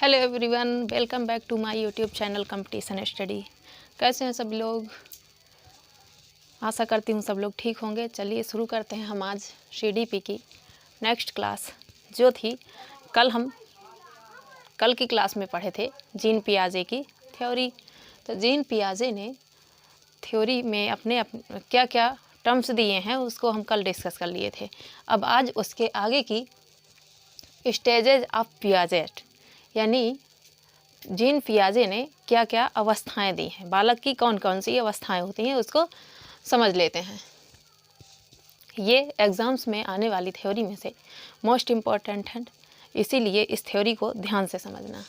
Hello everyone, welcome back to my YouTube channel competition study. कैसे हैं सब लोग? आशा करती हूँ सब लोग ठीक होंगे। चलिए शुरू करते हैं हम आज सीडीपी की नेक्स्ट क्लास, जो थी कल की क्लास में पढ़े थे जीन पियाजे की थ्योरी। तो जीन पियाजे ने थ्योरी में अपने क्या क्या टर्म्स दिए हैं उसको हम कल डिस्कस कर लिए थे। अब आज उसके आगे की स्टेजेज ऑफ पियाजेट, यानी जीन पियाजे ने क्या क्या अवस्थाएं दी हैं, बालक की कौन कौन सी अवस्थाएं होती हैं उसको समझ लेते हैं। ये एग्ज़ाम्स में आने वाली थ्योरी में से मोस्ट इम्पॉर्टेंट है, इसीलिए इस थ्योरी को ध्यान से समझना।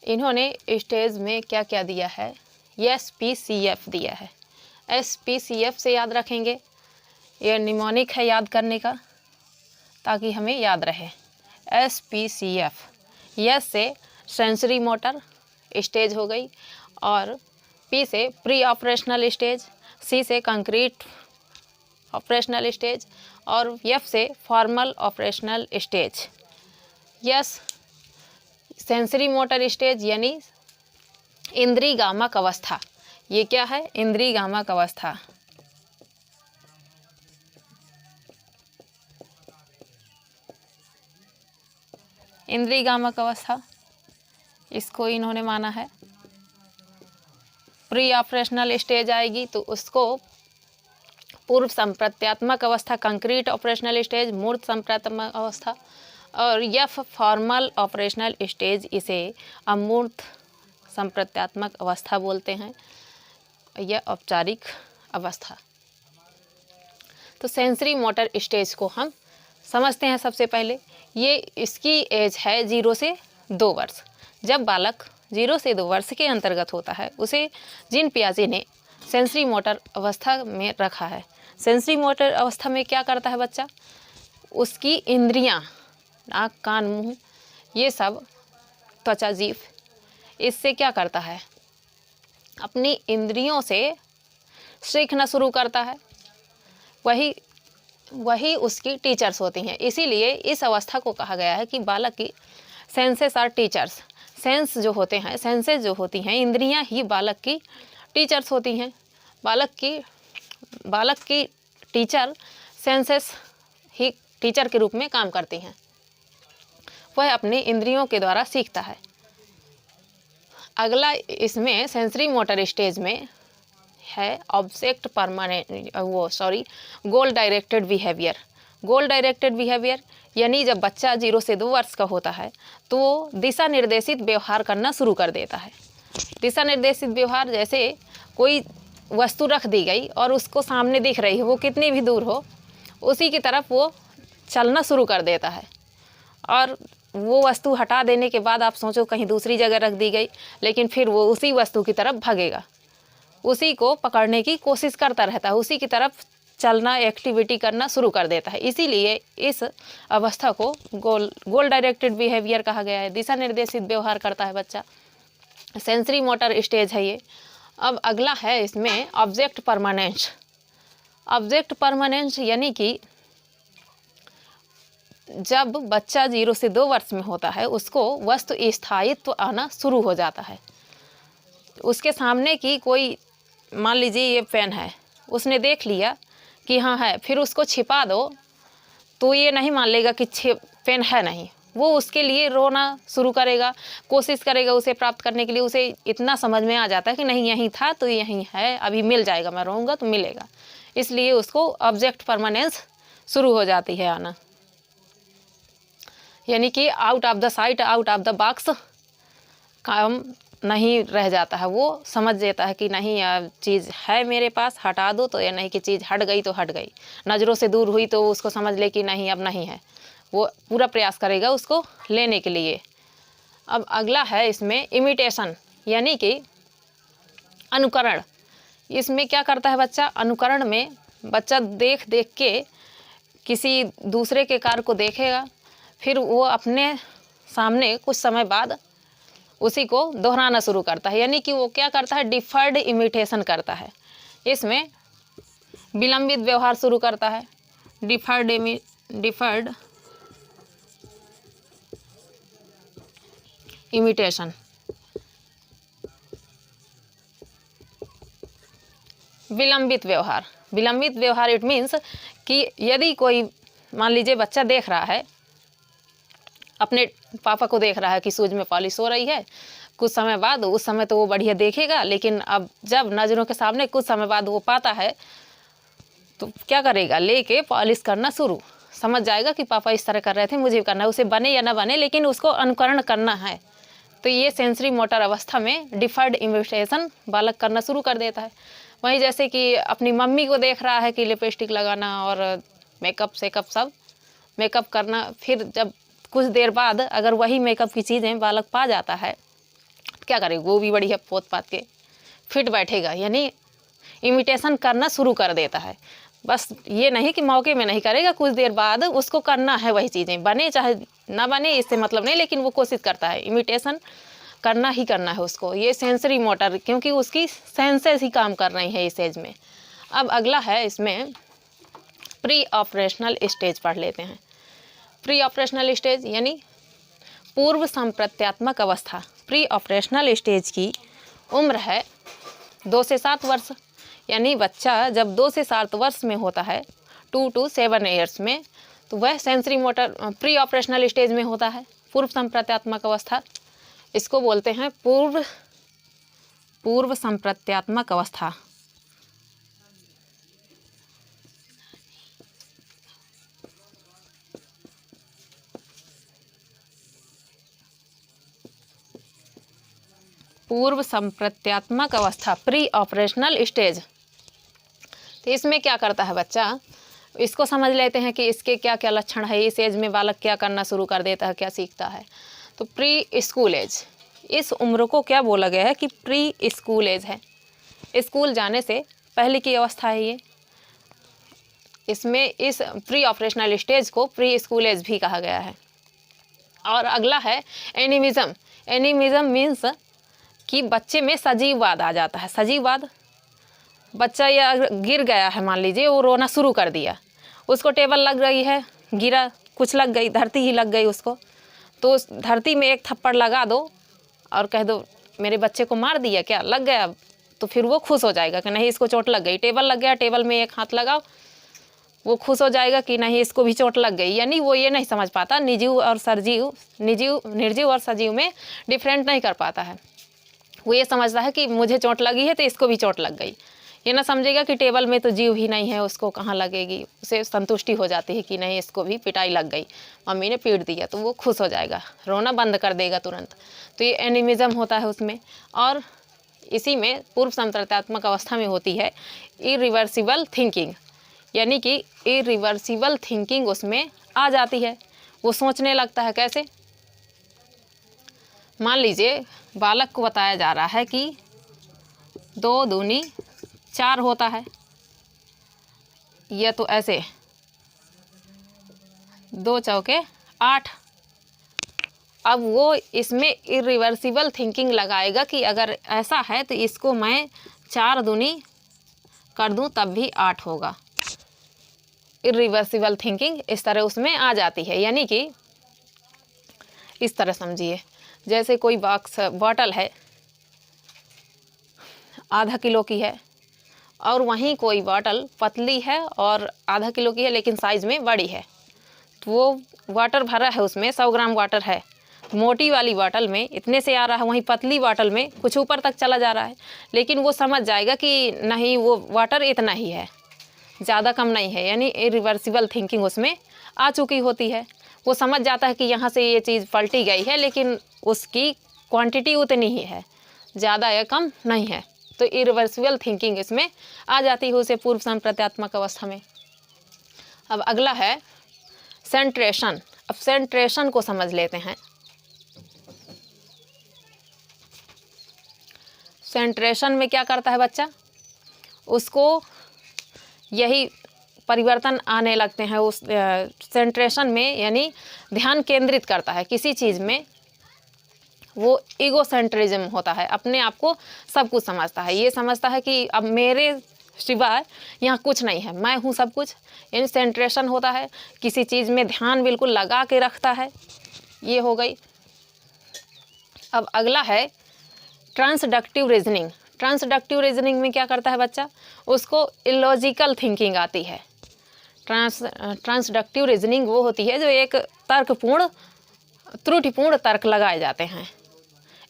इन्होंने स्टेज में क्या क्या दिया है, SPCF दिया है। SPCF से याद रखेंगे, ये निमोनिक है याद करने का ताकि हमें याद रहे। SPCF, यस से सेंसरी मोटर स्टेज हो गई, और P से प्री ऑपरेशनल स्टेज, C से कंक्रीट ऑपरेशनल स्टेज, और F से formal operational stage. Yes sensory motor stage यानी इंद्रिय गामक अवस्था। ये क्या है? इंद्रिय गामक अवस्था। इंद्रिय गामक अवस्था, इसको इन्होंने माना है। प्री ऑपरेशनल स्टेज आएगी तो उसको पूर्व संप्रत्यात्मक अवस्था, कंक्रीट ऑपरेशनल स्टेज मूर्त संप्रत्यात्मक अवस्था, और F फॉर्मल ऑपरेशनल स्टेज इसे अमूर्त संप्रत्यात्मक अवस्था बोलते हैं, यह औपचारिक अवस्था। तो सेंसरी मोटर स्टेज को हम समझते हैं। सबसे पहले ये इसकी एज है 0 से 2 वर्ष। जब बालक 0 से 2 वर्ष के अंतर्गत होता है उसे जीन पियाजे ने सेंसरी मोटर अवस्था में रखा है। सेंसरी मोटर अवस्था में क्या करता है बच्चा? उसकी इंद्रियां, नाक कान मुंह ये सब, त्वचा जीभ, इससे क्या करता है? अपनी इंद्रियों से सीखना शुरू करता है। वही उसकी टीचर्स होती हैं। इसीलिए इस अवस्था को कहा गया है कि बालक की सेंसेस आर टीचर्स। सेंस जो होते हैं, सेंसेस जो होती हैं, इंद्रियां ही बालक की टीचर्स होती हैं। बालक की टीचर सेंसेस ही टीचर के रूप में काम करती हैं। वह अपनी इंद्रियों के द्वारा सीखता है। अगला इसमें सेंसरी मोटर स्टेज में है ऑब्जेक्ट परमानेंट गोल डायरेक्टेड बिहेवियर। गोल डायरेक्टेड बिहेवियर यानी जब बच्चा 0 से 2 वर्ष का होता है तो वो दिशा निर्देशित व्यवहार करना शुरू कर देता है। दिशा निर्देशित व्यवहार, जैसे कोई वस्तु रख दी गई और उसको सामने दिख रही है, वो कितनी भी दूर हो उसी की तरफ वो चलना शुरू कर देता है। और वो वस्तु हटा देने के बाद आप सोचो कहीं दूसरी जगह रख दी गई, लेकिन फिर वो उसी वस्तु की तरफ भागेगा, उसी को पकड़ने की कोशिश करता रहता है, उसी की तरफ चलना, एक्टिविटी करना शुरू कर देता है। इसीलिए इस अवस्था को गोल डायरेक्टेड बिहेवियर कहा गया है। दिशा निर्देशित व्यवहार करता है बच्चा, सेंसरी मोटर स्टेज है ये। अब अगला है इसमें ऑब्जेक्ट परमानेंस। ऑब्जेक्ट परमानेंस यानी कि जब बच्चा 0 से 2 वर्ष में होता है उसको वस्तु स्थायित्व आना शुरू हो जाता है। उसके सामने की कोई, मान लीजिए ये पेन है, उसने देख लिया कि हाँ है, फिर उसको छिपा दो तो ये नहीं मान लेगा कि पेन है नहीं। वो उसके लिए रोना शुरू करेगा, कोशिश करेगा उसे प्राप्त करने के लिए। उसे इतना समझ में आ जाता है कि नहीं यहीं था तो यहीं है, अभी मिल जाएगा, मैं रोऊंगा तो मिलेगा। इसलिए उसको ऑब्जेक्ट परमानेंस शुरू हो जाती है आना, यानी कि out of the sight out of the box काम नहीं रह जाता है। वो समझ लेता है कि नहीं यह चीज़ है मेरे पास, हटा दो, तो ये नहीं कि चीज़ हट गई तो हट गई। नज़रों से दूर हुई तो उसको समझ ले कि नहीं अब नहीं है, वो पूरा प्रयास करेगा उसको लेने के लिए। अब अगला है इसमें इमिटेशन, यानी कि अनुकरण। इसमें क्या करता है बच्चा? अनुकरण में बच्चा देख देख के किसी दूसरे के कार्य को देखेगा, फिर वो अपने सामने कुछ समय बाद उसी को दोहराना शुरू करता है। यानी कि वो क्या करता है? डिफर्ड इमिटेशन करता है। इसमें विलंबित व्यवहार शुरू करता है। Deferred imitation. विलंबित व्यवहार, विलंबित व्यवहार इट मीन्स कि यदि कोई मान लीजिए बच्चा देख रहा है, अपने पापा को देख रहा है कि शूज में पॉलिश हो रही है, कुछ समय बाद, उस समय तो वो बढ़िया देखेगा, लेकिन अब जब नज़रों के सामने कुछ समय बाद वो पाता है तो क्या करेगा, लेके पॉलिश करना शुरू, समझ जाएगा कि पापा इस तरह कर रहे थे, मुझे भी करना है, उसे बने या ना बने लेकिन उसको अनुकरण करना है। तो ये सेंसरी मोटर अवस्था में डिफर्ड इमिटेशन बालक करना शुरू कर देता है। वहीं जैसे कि अपनी मम्मी को देख रहा है कि लिपस्टिक लगाना और मेकअप सेकअप सब मेकअप करना, फिर जब कुछ देर बाद अगर वही मेकअप की चीज़ें बालक पा जाता है तो क्या करेगा, वो भी बढ़िया पोत पात के फिट बैठेगा, यानी इमिटेशन करना शुरू कर देता है। बस ये नहीं कि मौके में नहीं करेगा, कुछ देर बाद उसको करना है वही चीज़ें, बने चाहे ना बने इससे मतलब नहीं, लेकिन वो कोशिश करता है, इमिटेशन करना ही करना है उसको। ये सेंसरी मोटर, क्योंकि उसकी सेंसेस ही काम कर रही है इस एज में। अब अगला है इसमें प्री ऑपरेशनल स्टेज पढ़ लेते हैं। प्री ऑपरेशनल स्टेज यानी पूर्व संप्रत्यात्मक अवस्था। प्री ऑपरेशनल स्टेज की उम्र है 2 से 7 वर्ष, यानी बच्चा जब 2 से 7 वर्ष में होता है, 2 to 7 ईयर्स में, तो वह sensory motor pre operational stage में होता है, पूर्व संप्रत्यात्मक अवस्था। इसको बोलते हैं पूर्व संप्रत्यात्मक अवस्था। पूर्व संप्रत्यात्मक अवस्था, प्री ऑपरेशनल स्टेज। तो इसमें क्या करता है बच्चा, इसको समझ लेते हैं कि इसके क्या क्या लक्षण है, इस एज में बालक क्या करना शुरू कर देता है, क्या सीखता है। तो प्री स्कूल एज, इस उम्र को क्या बोला गया है कि प्री स्कूल एज है, स्कूल जाने से पहले की अवस्था है ये। इसमें इस प्री ऑपरेशनल स्टेज को प्री स्कूल एज भी कहा गया है। और अगला है एनिमिज्म। एनिमिज्म मीन्स कि बच्चे में सजीववाद आ जाता है। सजीववाद, बच्चा या गिर गया है, मान लीजिए वो रोना शुरू कर दिया, उसको टेबल लग रही है, गिरा, कुछ लग गई, धरती ही लग गई उसको, तो उस धरती में एक थप्पड़ लगा दो और कह दो मेरे बच्चे को मार दिया क्या, लग गया, तो फिर वो खुश हो जाएगा कि नहीं इसको चोट लग गई। टेबल लग गया, टेबल में एक हाथ लगाओ, वो खुश हो जाएगा कि नहीं इसको भी चोट लग गई। यानी वो ये नहीं समझ पाता निर्जीव और सजीव में डिफरेंट नहीं कर पाता है। वो ये समझता है कि मुझे चोट लगी है तो इसको भी चोट लग गई। ये ना समझेगा कि टेबल में तो जीव ही नहीं है, उसको कहाँ लगेगी। उसे संतुष्टि हो जाती है कि नहीं इसको भी पिटाई लग गई, मम्मी ने पीट दिया, तो वो खुश हो जाएगा, रोना बंद कर देगा तुरंत। तो ये एनिमिज्म होता है उसमें। और इसी में पूर्व संप्रत्यात्मक अवस्था में होती है इरिवर्सिबल थिंकिंग, यानी कि इरिवर्सिबल थिंकिंग उसमें आ जाती है। वो सोचने लगता है कैसे, मान लीजिए बालक को बताया जा रहा है कि 2 दूनी 4 होता है, या तो ऐसे 2 चौके 8। अब वो इसमें इरिवर्सिबल थिंकिंग लगाएगा कि अगर ऐसा है तो इसको मैं 4 दूनी कर दूं तब भी 8 होगा। इरिवर्सिबल थिंकिंग इस तरह उसमें आ जाती है। यानी कि इस तरह समझिए, जैसे कोई बॉटल है आधा किलो की है, और वहीं कोई बॉटल पतली है और आधा किलो की है लेकिन साइज़ में बड़ी है, तो वो वाटर भरा है, उसमें 100 ग्राम वाटर है, मोटी वाली बॉटल में इतने से आ रहा है, वहीं पतली बॉटल में कुछ ऊपर तक चला जा रहा है। लेकिन वो समझ जाएगा कि नहीं वो वाटर इतना ही है, ज़्यादा कम नहीं है। यानी इरिवर्सिबल थिंकिंग उसमें आ चुकी होती है। वो समझ जाता है कि यहाँ से ये चीज़ पलटी गई है लेकिन उसकी क्वांटिटी उतनी ही है, ज़्यादा या कम नहीं है। तो इरिवर्सिबल थिंकिंग इसमें आ जाती है उसे पूर्व संप्रत्यात्मक अवस्था में। अब अगला है सेंट्रेशन। अब सेंट्रेशन को समझ लेते हैं। सेंट्रेशन में क्या करता है बच्चा, उसको यही परिवर्तन आने लगते हैं उस सेंट्रेशन में, यानी ध्यान केंद्रित करता है किसी चीज़ में। वो ईगोसेंट्रिज्म होता है, अपने आप को सब कुछ समझता है, ये समझता है कि अब मेरे सिवाय यहाँ कुछ नहीं है, मैं हूँ सब कुछ। यानी सेंट्रेशन होता है, किसी चीज़ में ध्यान बिल्कुल लगा के रखता है, ये हो गई। अब अगला है ट्रांसडक्टिव रीजनिंग। ट्रांसडक्टिव रीजनिंग में क्या करता है बच्चा, उसको इलॉजिकल थिंकिंग आती है। ट्रांसडक्टिव रीजनिंग वो होती है जो एक तर्कपूर्ण त्रुटिपूर्ण तर्क लगाए जाते हैं।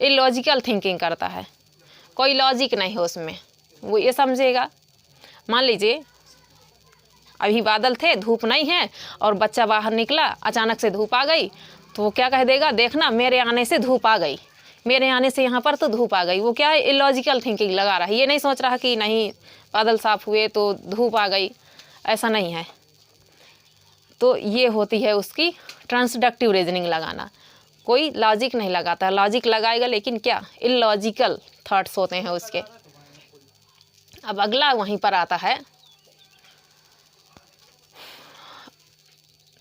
इलॉजिकल थिंकिंग करता है, कोई लॉजिक नहीं है उसमें। वो ये समझेगा, मान लीजिए अभी बादल थे, धूप नहीं है, और बच्चा बाहर निकला, अचानक से धूप आ गई, तो वो क्या कह देगा, देखना मेरे आने से धूप आ गई, मेरे आने से यहाँ पर तो धूप आ गई। वो क्या है, इलॉजिकल थिंकिंग लगा रहा है। ये नहीं सोच रहा कि नहीं बादल साफ हुए तो धूप आ गई, ऐसा नहीं है। तो ये होती है उसकी ट्रांसडक्टिव रीजनिंग लगाना। कोई लॉजिक नहीं लगाता, लॉजिक लगाएगा लेकिन क्या, इलॉजिकल थॉट्स होते हैं उसके। अब अगला वहीं पर आता है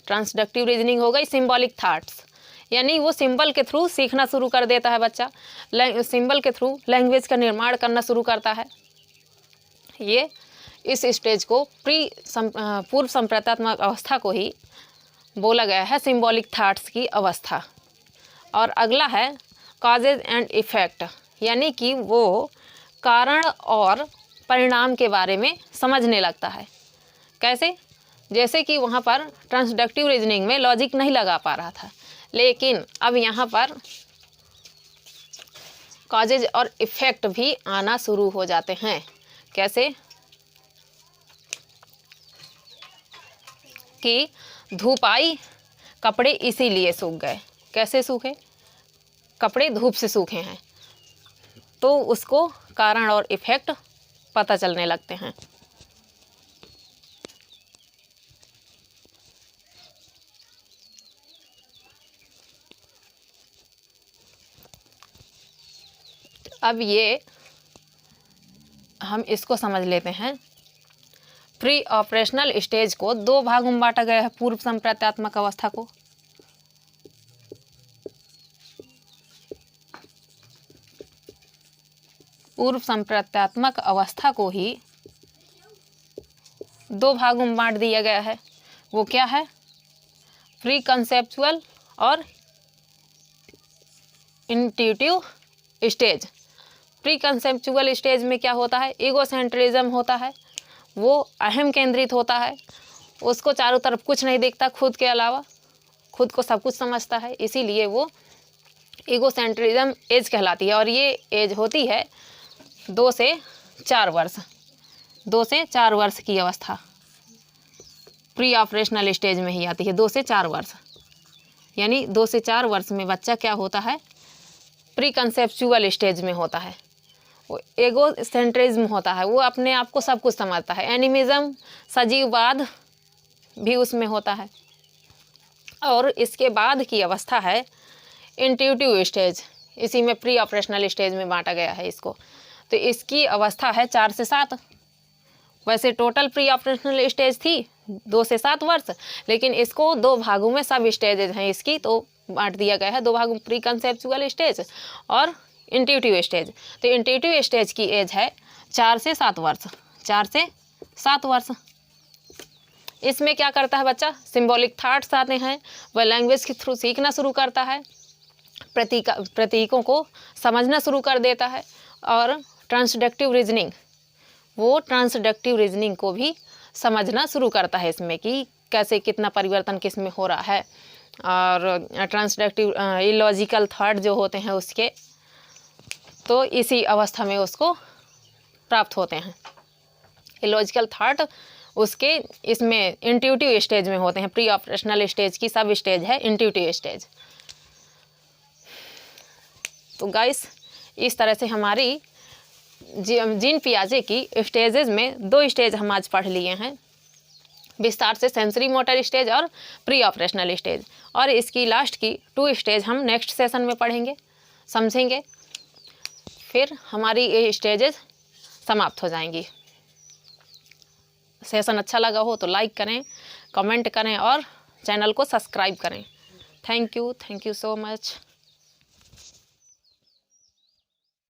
ट्रांसडक्टिव रीजनिंग हो गई सिंबॉलिक थॉट्स, यानी वो सिंबल के थ्रू सीखना शुरू कर देता है बच्चा। सिंबल के थ्रू लैंग्वेज का निर्माण करना शुरू करता है। ये इस स्टेज को पूर्व संप्रेतात्मक अवस्था को ही बोला गया है, सिंबॉलिक थॉट्स की अवस्था। और अगला है कॉजेज एंड इफेक्ट, यानी कि वो कारण और परिणाम के बारे में समझने लगता है। कैसे, जैसे कि वहाँ पर ट्रांसडक्टिव रीजनिंग में लॉजिक नहीं लगा पा रहा था, लेकिन अब यहाँ पर कॉजेज और इफेक्ट भी आना शुरू हो जाते हैं। कैसे कि धूप आई, कपड़े इसीलिए सूख गए। कैसे सूखे, कपड़े धूप से सूखे हैं, तो उसको कारण और इफेक्ट पता चलने लगते हैं। अब ये हम इसको समझ लेते हैं। प्री ऑपरेशनल स्टेज को दो भागों में बांटा गया है, पूर्व संप्रेत्यात्मक अवस्था को। पूर्व संप्रेत्यात्मक अवस्था को ही दो भागों में बांट दिया गया है। वो क्या है, प्री कंसेप्चुअल और intuitive stage. Pre conceptual stage में क्या होता है, ईगोसेंट्रिज्म होता है, वो अहम केंद्रित होता है, उसको चारों तरफ कुछ नहीं दिखता खुद के अलावा, खुद को सब कुछ समझता है, इसीलिए वो ईगोसेंट्रिज्म एज कहलाती है। और ये एज होती है 2 से 4 वर्ष, 2 से 4 वर्ष की अवस्था प्री ऑपरेशनल स्टेज में ही आती है। 2 से 4 वर्ष, यानी 2 से 4 वर्ष में बच्चा क्या होता है, प्री कंसेप्चुअल स्टेज में होता है। वो एगोसेंट्रिज्म होता है, वो अपने आप को सब कुछ समझता है। एनिमिज्म, सजीववाद भी उसमें होता है। और इसके बाद की अवस्था है इंट्यूटिव स्टेज, इसी में प्री ऑपरेशनल स्टेज में बांटा गया है इसको। तो इसकी अवस्था है 4 से 7। वैसे टोटल प्री ऑपरेशनल स्टेज थी 2 से 7 वर्ष, लेकिन इसको दो भागों में सब स्टेजेज हैं इसकी, तो बांट दिया गया है दो भागों, प्री कंसेप्चुअल स्टेज और इंट्यूटिव स्टेज। तो इंट्यूटिव स्टेज की एज है 4 से 7 वर्ष, 4 से 7 वर्ष। इसमें क्या करता है बच्चा, सिंबॉलिक थॉट्स आते हैं, वह लैंग्वेज के थ्रू सीखना शुरू करता है, प्रतीकों को समझना शुरू कर देता है। और ट्रांसडक्टिव रीजनिंग, वो ट्रांसडक्टिव रीजनिंग को भी समझना शुरू करता है इसमें कि कैसे कितना परिवर्तन किस में हो रहा है। और ट्रांसडक्टिव इलॉजिकल थॉट जो होते हैं उसके, तो इसी अवस्था में उसको प्राप्त होते हैं। इलॉजिकल थॉट उसके इसमें इंट्यूटिव स्टेज में होते हैं। प्री ऑपरेशनल स्टेज की सब स्टेज है इंट्यूटिव स्टेज। तो गाइस, इस तरह से हमारी जीन पियाजे की स्टेजेस में 2 स्टेज हम आज पढ़ लिए हैं विस्तार से, सेंसरी मोटर स्टेज और प्री ऑपरेशनल स्टेज। और इसकी लास्ट की 2 स्टेज हम नेक्स्ट सेशन में पढ़ेंगे, समझेंगे, फिर हमारी ये स्टेजेस समाप्त हो जाएंगी। सेशन अच्छा लगा हो तो लाइक करें, कमेंट करें और चैनल को सब्सक्राइब करें। Thank you so much.